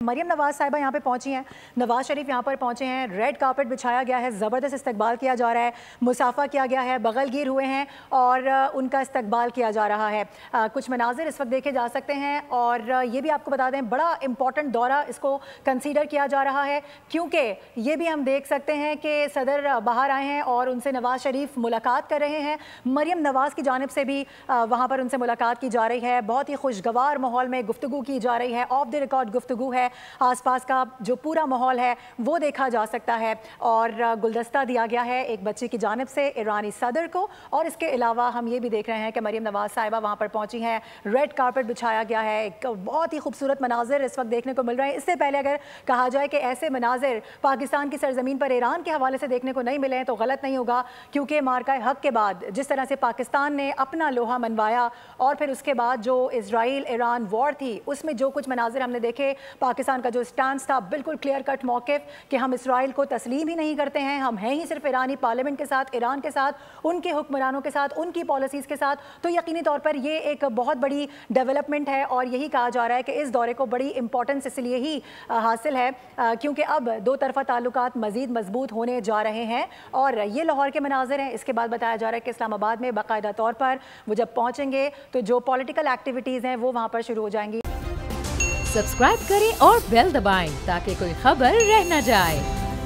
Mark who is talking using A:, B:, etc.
A: मरियम नवाज साहिबा यहाँ पे पहुंची हैं, नवाज शरीफ यहाँ पर पहुंचे हैं, रेड कार्पेट बिछाया गया है, ज़बरदस्त इस्तकबाल किया जा रहा है, मुसाफा किया गया है, बगलगीर हुए हैं और उनका इस्तकबाल किया जा रहा है। कुछ मनाजिर इस वक्त देखे जा सकते हैं और ये भी आपको बता दें बड़ा इंपॉर्टेंट दौरा इसको कंसीडर किया जा रहा है, क्योंकि ये भी हम देख सकते हैं कि सदर बाहर आए हैं और उनसे नवाज शरीफ मुलाकात कर रहे हैं। मरियम नवाज की जानिब से भी वहाँ पर उनसे मुलाकात की जा रही है, बहुत ही खुशगवार माहौल में गुफ्तगू की जा रही है, ऑफ द रिकॉर्ड गुफ्तगू है। आसपास का जो पूरा माहौल है वो देखा जा सकता है और गुलदस्ता दिया गया है एक बच्चे की जानिब से ईरानी सदर को। और इसके अलावा हम ये भी देख रहे हैं कि मरियम नवाज साहिबा वहाँ पर पहुँची हैं, रेड कार्पेट बिछाया गया है, एक बहुत ही खूबसूरत मनाजिर इस वक्त देखने को मिल रहे हैं। इससे पहले अगर कहा जाए कि ऐसे मनाजिर पाकिस्तान की सरजमीन पर ईरान के हवाले से देखने को नहीं मिले हैं तो गलत नहीं होगा, क्योंकि मार्का हक के बाद जिस तरह से पाकिस्तान ने अपना लोहा मनवाया और फिर उसके बाद जो इजराइल ईरान वॉर थी उसमें जो कुछ मनाजिर हमने देखे, पाकिस्तान का जो स्टैंड था बिल्कुल क्लियर कट मौक़िफ़ कि हम इसराइल को तस्लीम ही नहीं करते हैं, हम हैं ही सिर्फ ईरानी पार्लियामेंट के साथ, ईरान के साथ, उनके हुक्मरानों के साथ, उनकी पॉलिसीज़ के साथ। तो यकीनी तौर पर ये एक बहुत बड़ी डेवलपमेंट है और यही कहा जा रहा है कि इस दौरे को बड़ी इंपॉर्टेंस इसलिए ही हासिल है क्योंकि अब दो तरफा ताल्लुकात मज़ीद मजबूत होने जा रहे हैं। और ये लाहौर के मनाजिर हैं। इसके बाद बताया जा रहा है कि इस्लामाबाद में बाकायदा तौर पर वो जब पहुँचेंगे तो जो पॉलिटिकल एक्टिविटीज़ हैं वो वहाँ पर शुरू हो जाएंगी।
B: सब्सक्राइब करें और बेल दबाएं ताकि कोई खबर रह न जाए।